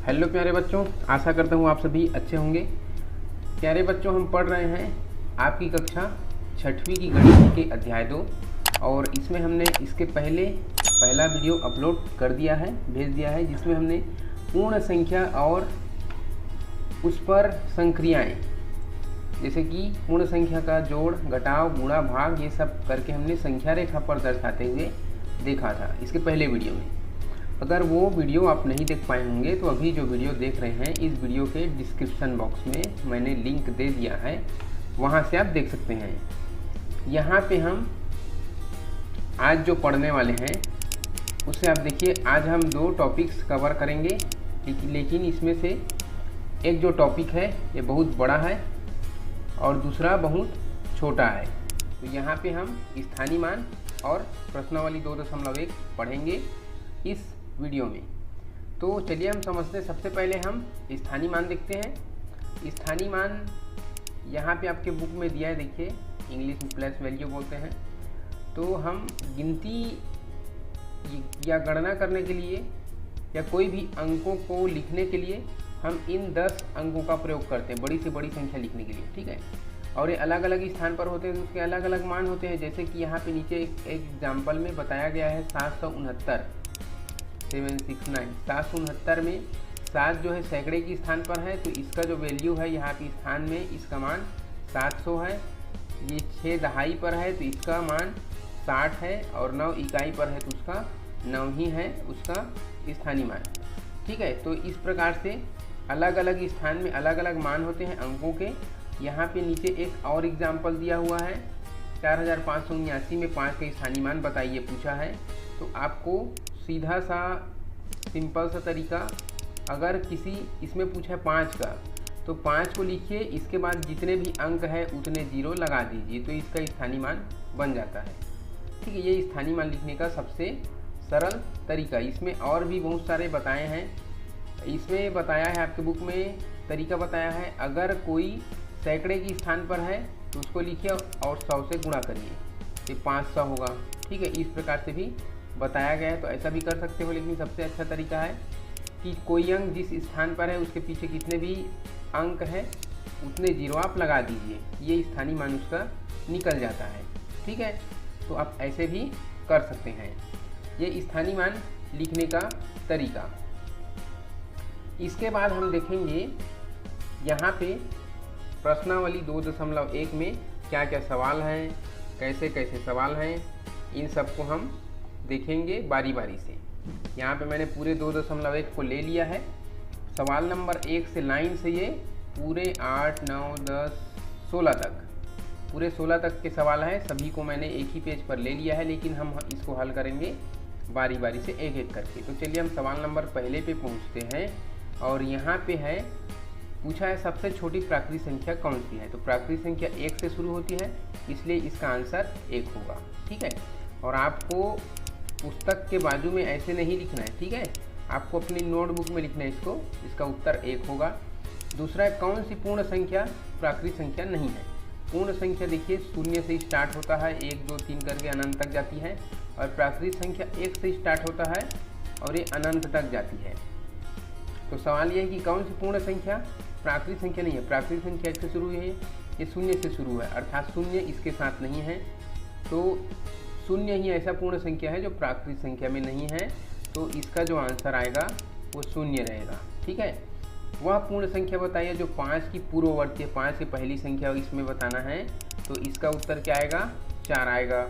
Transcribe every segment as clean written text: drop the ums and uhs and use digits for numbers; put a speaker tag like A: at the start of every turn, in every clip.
A: Hello प्यारे बच्चों, आशा करता हूँ आप सभी अच्छे होंगे। प्यारे बच्चों, हम पढ़ रहे हैं आपकी कक्षा 6वीं की गणित के अध्याय 2 और इसमें हमने इसके पहला वीडियो अपलोड कर दिया है, भेज दिया है, जिसमें हमने पूर्ण संख्या और उस पर संक्रियाएँ जैसे कि पूर्ण संख्या का जोड़, घटाव, गुणा, भाग ये सब करके हमने संख्या रेखा पर दर्शाते हुए देखा था इसके पहले वीडियो में। अगर वो वीडियो आप नहीं देख पाए होंगे तो अभी जो वीडियो देख रहे हैं इस वीडियो के डिस्क्रिप्शन बॉक्स में मैंने लिंक दे दिया है, वहाँ से आप देख सकते हैं। यहाँ पे हम आज जो पढ़ने वाले हैं उससे आप देखिए, आज हम 2 टॉपिक्स कवर करेंगे, लेकिन इसमें से एक जो टॉपिक है ये बहुत बड़ा है और दूसरा बहुत छोटा है। तो यहाँ पे हम स्थानीय मान और प्रश्नावली 2.1 पढ़ेंगे इस वीडियो में। तो चलिए हम समझते हैं। सबसे पहले हम स्थानीय मान देखते हैं। स्थानीय मान यहाँ पे आपके बुक में दिया है, देखिए इंग्लिश में प्लस वैल्यू बोलते हैं। तो हम गिनती या गणना करने के लिए या कोई भी अंकों को लिखने के लिए हम इन 10 अंकों का प्रयोग करते हैं बड़ी से बड़ी संख्या लिखने के लिए, ठीक है। और ये अलग अलग स्थान पर होते हैं तो उसके अलग अलग मान होते हैं। जैसे कि यहाँ पे नीचे एक एग्जाम्पल में बताया गया है 769 769 में 7 जो है सैकड़े की स्थान पर है, तो इसका जो वैल्यू है यहाँ पे स्थान में इसका मान 700 है। ये 6 दहाई पर है तो इसका मान 60 है और 9 इकाई पर है तो उसका 9 ही है उसका स्थानीय मान, ठीक है। तो इस प्रकार से अलग अलग स्थान में अलग अलग मान होते हैं अंकों के। यहाँ पे नीचे एक और एग्जाम्पल दिया हुआ है 4579 में 5 का स्थानीय मान बताइए पूछा है। तो आपको सीधा सा सिंपल सा तरीका, अगर किसी इसमें पूछा है 5 का तो 5 को लिखिए, इसके बाद जितने भी अंक है उतने 0 लगा दीजिए तो इसका स्थानीय मान बन जाता है, ठीक है। ये स्थानीय मान लिखने का सबसे सरल तरीका। इसमें और भी बहुत सारे बताए हैं। इसमें बताया है आपके बुक में तरीका बताया है, अगर कोई सैकड़े की स्थान पर है तो उसको लिखिए और 100 से गुणा करिए तो 500 होगा, ठीक है। इस प्रकार से भी बताया गया है, तो ऐसा भी कर सकते हो। लेकिन सबसे अच्छा तरीका है कि कोई अंक जिस स्थान पर है उसके पीछे कितने भी अंक है उतने 0 आप लगा दीजिए, ये स्थानीय मान उसका निकल जाता है, ठीक है। तो आप ऐसे भी कर सकते हैं, ये स्थानीय मान लिखने का तरीका। इसके बाद हम देखेंगे यहाँ पे प्रश्नावली 2.1 में क्या क्या सवाल हैं, कैसे कैसे सवाल हैं, इन सबको हम देखेंगे बारी बारी से। यहाँ पे मैंने पूरे 2.1 को ले लिया है। सवाल नंबर 1 से लाइन से ये पूरे 8, 9, 10, 16 तक, पूरे 16 तक के सवाल हैं। सभी को मैंने एक ही पेज पर ले लिया है, लेकिन हम इसको हल करेंगे बारी बारी से एक एक करके। तो चलिए हम सवाल नंबर पहले पे पहुँचते हैं और यहाँ पे है पूछा है सबसे छोटी प्राकृतिक संख्या कौन सी है। तो प्राकृतिक संख्या 1 से शुरू होती है, इसलिए इसका आंसर 1 होगा, ठीक है। और आपको पुस्तक के बाजू में ऐसे नहीं लिखना है, ठीक है, आपको अपनी नोटबुक में लिखना है इसको। इसका उत्तर 1 होगा। दूसरा है कौन सी पूर्ण संख्या प्राकृतिक संख्या नहीं है। पूर्ण संख्या देखिए 0 से स्टार्ट होता है, 1, 2, 3 करके अनंत तक जाती है, और प्राकृतिक संख्या 1 से स्टार्ट होता है और ये अनंत तक जाती है। तो सवाल ये है कि कौन सी पूर्ण संख्या प्राकृतिक संख्या नहीं है। प्राकृतिक संख्या 1 से शुरू हुई है, ये 0 से शुरू है, अर्थात 0 इसके साथ नहीं है। तो 0 ही ऐसा पूर्ण संख्या है जो प्राकृतिक संख्या में नहीं है, तो इसका जो आंसर आएगा वो 0 रहेगा, ठीक है। वह पूर्ण संख्या बताइए जो 5 की पूर्ववर्ती है, 5 से पहली संख्या इसमें बताना है, तो इसका उत्तर क्या आएगा, 4 आएगा।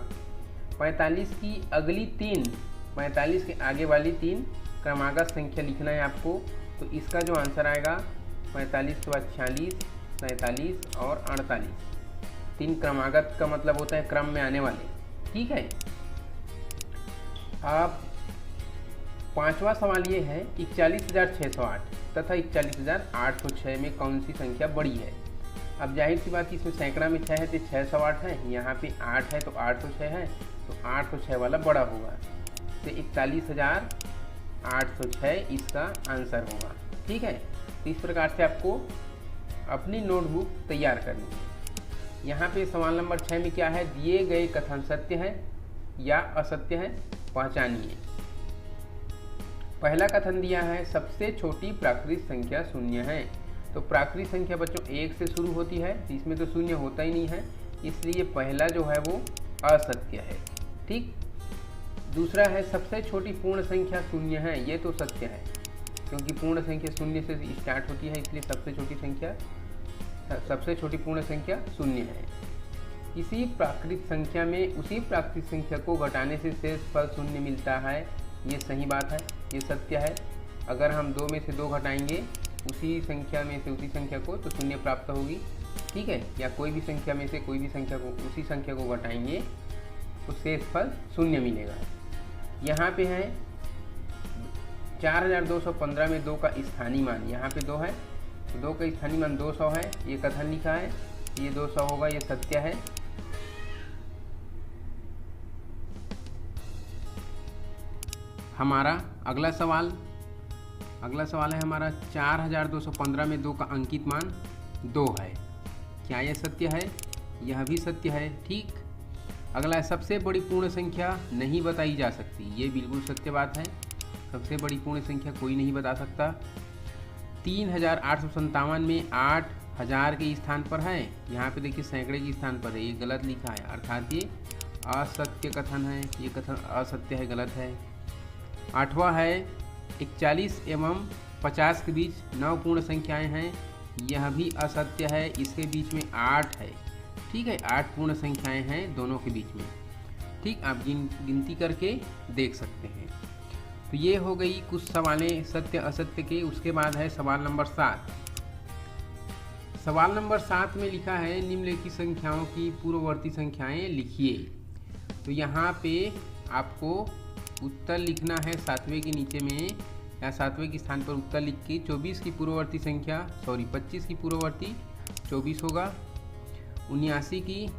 A: 45 की अगली 3, 45 के आगे वाली 3 क्रमागत संख्या लिखना है आपको, तो इसका जो आंसर आएगा 45 के बाद 46, 47 और 48। 3 क्रमागत का मतलब होता है क्रम में आने वाले, ठीक है। अब 5वां सवाल ये है 41,608 तथा 41,806 में कौन सी संख्या बड़ी है। अब जाहिर सी बात इसमें सैकड़ा में 6 है तो 608 है, यहाँ पे 8 है तो 806 है, तो 806 वाला बड़ा होगा, तो 41,806 इसका आंसर होगा, ठीक है। तो इस प्रकार से आपको अपनी नोटबुक तैयार करनी है। यहाँ पे सवाल नंबर 6 में क्या है, दिए गए कथन सत्य है या असत्य है, पहचानिए। पहला कथन दिया है सबसे छोटी प्राकृत संख्या शून्य है। तो प्राकृत संख्या बच्चों 1 से शुरू होती है, तो इसमें तो शून्य होता ही नहीं है, इसलिए पहला जो है वो असत्य है। ठीक। दूसरा है सबसे छोटी पूर्ण संख्या शून्य है, ये तो सत्य है, क्योंकि पूर्ण संख्या शून्य से स्टार्ट होती है, इसलिए सबसे छोटी पूर्ण संख्या शून्य है। किसी प्राकृत संख्या में उसी प्राकृत संख्या को घटाने से शेष फल शून्य मिलता है, ये सही बात है, ये सत्य है। अगर हम 2 में से 2 घटाएंगे उसी संख्या में से उसी संख्या को, तो शून्य प्राप्त होगी। ठीक है, या कोई भी संख्या में से कोई भी संख्या को उसी संख्या को घटाएंगे तो शेष फल शून्य मिलेगा। यहाँ पे है 4215 में 2 का स्थानीय मान, यहाँ पे 2 है, तो 2 का स्थानीय मान 200 है, ये कथन लिखा है, ये 200 होगा, ये सत्य है। हमारा अगला सवाल है हमारा 4215 में 2 का अंकित मान 2 है, क्या यह सत्य है? यह भी सत्य है। ठीक। अगला है सबसे बड़ी पूर्ण संख्या नहीं बताई जा सकती, ये बिल्कुल सत्य बात है, सबसे बड़ी पूर्ण संख्या कोई नहीं बता सकता। 3857 में 8000 के स्थान पर है, यहाँ पे देखिए सैकड़े के स्थान पर है, ये गलत लिखा है, अर्थात ये असत्य कथन है, ये कथन असत्य है, गलत है। 8वां है 41 एवं 50 के बीच 9 पूर्ण संख्याएं हैं, यह भी असत्य है, इसके बीच में 8 है। ठीक है, 8 पूर्ण संख्याएं हैं दोनों के बीच में। ठीक, आप गिनती करके देख सकते हैं। तो ये हो गई कुछ सवालें सत्य असत्य के। उसके बाद है सवाल नंबर 7। सवाल नंबर 7 में लिखा है निम्नलिखित संख्याओं की पूर्ववर्ती संख्याएं लिखिए। तो यहाँ पे आपको उत्तर लिखना है 7वें के नीचे में, या 7वें के स्थान पर उत्तर लिख के 25 की पूर्ववर्ती संख्या 25 की पूर्ववर्ती 24 होगा, 79 की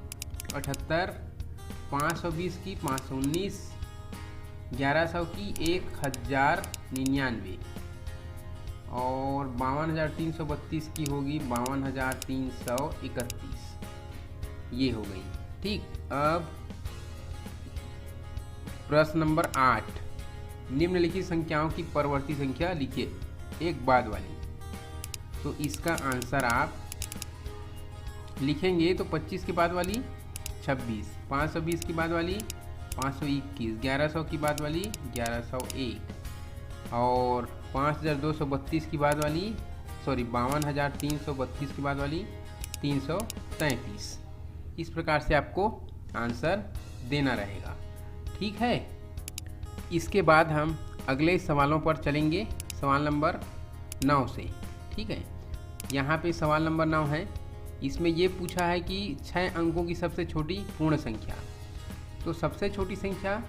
A: 78, 520 की 519, 1100 की 1099 और 52,332 की होगी 52,331। ये हो गई। ठीक। अब प्रश्न नंबर 8, निम्नलिखित संख्याओं की परवर्ती संख्या लिखिए एक बाद वाली। तो इसका आंसर आप लिखेंगे तो 25 के बाद वाली 26, 520 की बाद वाली 521, 1100 की बाद वाली 1101 और 5232 की बाद वाली 52,332 की बाद वाली 333। इस प्रकार से आपको आंसर देना रहेगा। ठीक है। इसके बाद हम अगले सवालों पर चलेंगे, सवाल नंबर 9 से। ठीक है, यहाँ पे सवाल नंबर 9 है, इसमें ये पूछा है कि 6 अंकों की सबसे छोटी पूर्ण संख्या। तो सबसे छोटी संख्या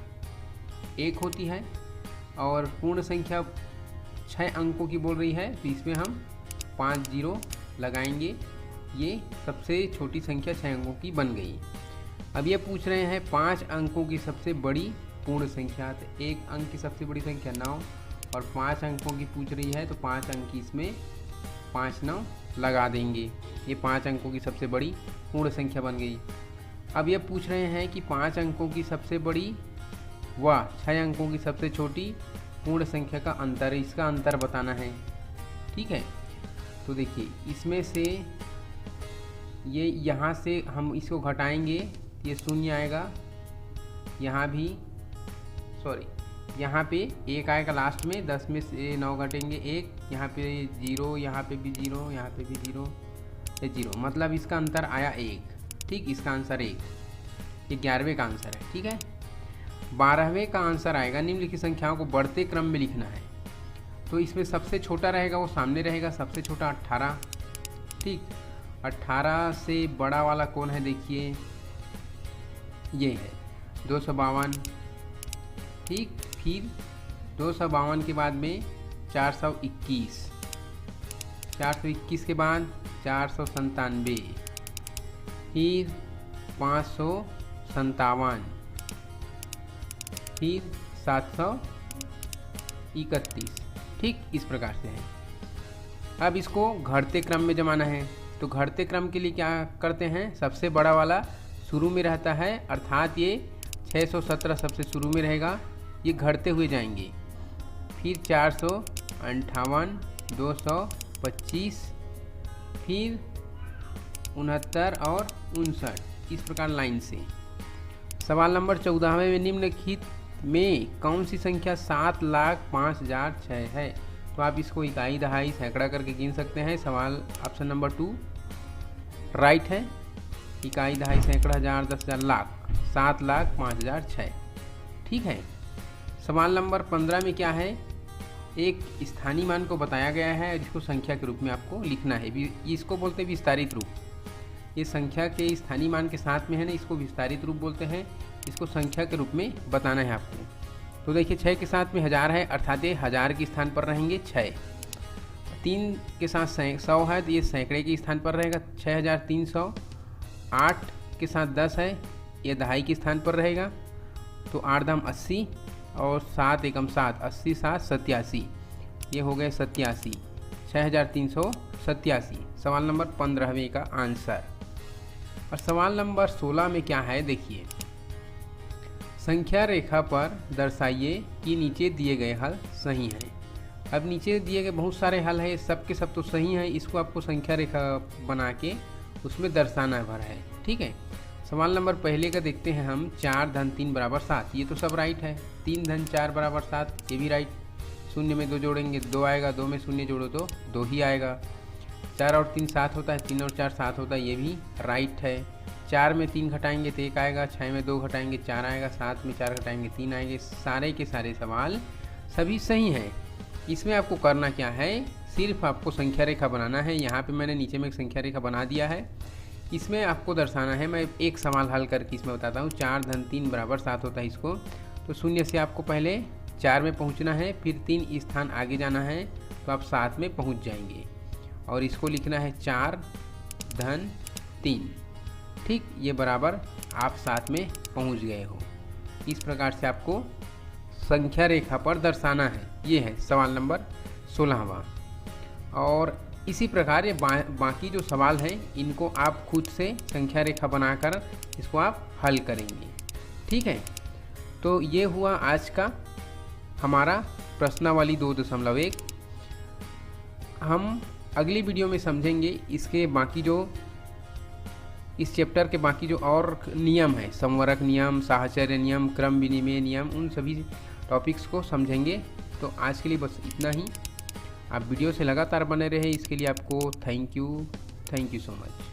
A: 1 होती है और पूर्ण संख्या 6 अंकों की बोल रही है, तो इसमें हम 5 0 लगाएंगे, ये सबसे छोटी संख्या 6 अंकों की बन गई। अब ये पूछ रहे हैं 5 अंकों की सबसे बड़ी पूर्ण संख्या। तो 1 अंक की सबसे बड़ी संख्या 9 और 5 अंकों की पूछ रही है, तो 5 अंक की इसमें 5 9 लगा देंगे, ये 5 अंकों की सबसे बड़ी पूर्ण संख्या बन गई। अब ये पूछ रहे हैं कि 5 अंकों की सबसे बड़ी व 6 अंकों की सबसे छोटी पूर्ण संख्या का अंतर, इसका अंतर बताना है। ठीक है, तो देखिए इसमें से ये यहाँ से हम इसको घटाएंगे, ये शून्य आएगा, यहाँ भी यहाँ पे 1 आएगा लास्ट में, 10 में से 9 घटेंगे 1, यहाँ पे 0, यहाँ पे भी 0, यहाँ पे भी 0, ये 0, मतलब इसका अंतर आया 1। ठीक, इसका आंसर 1, ये 11वें का आंसर है। ठीक है, 12वें का आंसर आएगा निम्नलिखित संख्याओं को बढ़ते क्रम में लिखना है। तो इसमें सबसे छोटा रहेगा वो सामने रहेगा, सबसे छोटा 18। ठीक, 18 से बड़ा वाला कौन है, देखिए ये है 252। ठीक, फिर 252 के बाद में 421, 421 के बाद 497, फिर 557, फिर 731। ठीक, इस प्रकार से है। अब इसको घटते क्रम में जमाना है, तो घटते क्रम के लिए क्या करते हैं, सबसे बड़ा वाला शुरू में रहता है, अर्थात ये 617 सबसे शुरू में रहेगा, ये घटते हुए जाएंगे, फिर 458, 225, फिर 69 और 59, इस प्रकार लाइन से। सवाल नंबर 14 में निम्नलिखित में कौन सी संख्या 7,05,006 है? तो आप इसको इकाई, दहाई, सैकड़ा करके गिन सकते हैं। सवाल ऑप्शन नंबर 2 राइट है। इकाई, दहाई, सैकड़ा, हजार, 10,000, लाख, 7,05,006। ठीक है। सवाल नंबर 15 में क्या है? एक स्थानीय मान को बताया गया है जिसको संख्या के रूप में आपको लिखना है। इसको बोलते हैं विस्तारित रूप। ये संख्या के स्थानीय मान के साथ में है ना, इसको विस्तारित रूप बोलते हैं। इसको संख्या के रूप में बताना है आपको। तो देखिए 6 के साथ में 1000 है, अर्थात ये 1000 के स्थान पर रहेंगे 6। 3 के साथ 100 है तो ये सैकड़े के स्थान पर रहेगा 6300। 8 के साथ 10 है, ये दहाई के स्थान पर रहेगा तो 8 दाम 80 और 7 एकम 7, 80 7 87, ये हो गए 87, 6387। सवाल नंबर 15वें का आंसर। और सवाल नंबर 16 में क्या है देखिए, संख्या रेखा पर दर्शाइए कि नीचे दिए गए हल सही हैं। अब नीचे दिए गए बहुत सारे हल है, सब के सब तो सही हैं। इसको आपको संख्या रेखा बना के उसमें दर्शाना भर है। ठीक है। सवाल नंबर पहले का देखते हैं हम। 4 धन 3 बराबर 7, ये तो सब राइट है। 3 धन 4 बराबर 7, ये भी राइट। शून्य में 2 जोड़ेंगे 2 आएगा, 2 में शून्य जोड़ो तो 2 ही आएगा। 4 और 3 7 होता है, 3 और 4 7 होता है, ये भी राइट है। 4 में 3 घटाएंगे तो 1 आएगा, 6 में 2 घटाएंगे 4 आएगा, 7 में 4 घटाएंगे 3 आएंगे। सारे के सारे सवाल सभी सही हैं। इसमें आपको करना क्या है, सिर्फ आपको संख्या रेखा बनाना है। यहाँ पे मैंने नीचे में एक संख्या रेखा बना दिया है। इसमें आपको दर्शाना है, मैं एक सवाल हल करके इसमें बताता हूँ। 4 धन 3 बराबर 7 होता है इसको, तो शून्य से आपको पहले 4 में पहुँचना है, फिर 3 स्थान आगे जाना है तो आप 7 में पहुँच जाएंगे। और इसको लिखना है 4 धन 3। ठीक, ये बराबर आप 7 में पहुँच गए हो। इस प्रकार से आपको संख्या रेखा पर दर्शाना है। ये है सवाल नंबर 16वां। और इसी प्रकार ये बाकी जो सवाल हैं इनको आप खुद से संख्या रेखा बनाकर इसको आप हल करेंगे। ठीक है। तो ये हुआ आज का हमारा प्रश्नावली 2.1। हम अगली वीडियो में समझेंगे इसके बाकी जो इस चैप्टर के बाकी जो और नियम है, संवरक नियम, साहचर्य नियम, क्रम विनिमय नियम, उन सभी टॉपिक्स को समझेंगे। तो आज के लिए बस इतना ही। आप वीडियो से लगातार बने रहे, इसके लिए आपको थैंक यू सो मच।